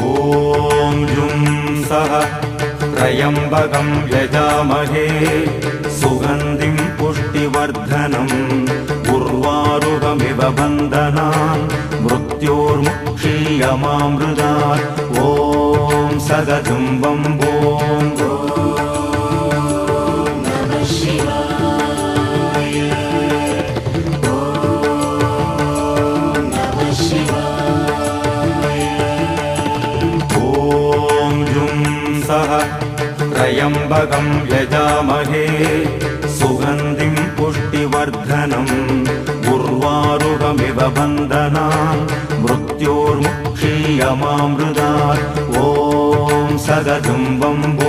ॐ जुं सः त्र्यम्बकं यजामहे सुगन्धिं पुष्टिवर्धनम् उर्वारुकमिव बन्धनान् मृत्योर्मुक्षीयमामृतात् ॐ सदजुं वम्बों त्र्यम्बकं यजामहे सुगन्धिं पुष्टिवर्धनम् उर्वारुकमिव बन्धनान् मृत्योर्मुक्षीयमामृतात् ॐ सदजुं वम्बों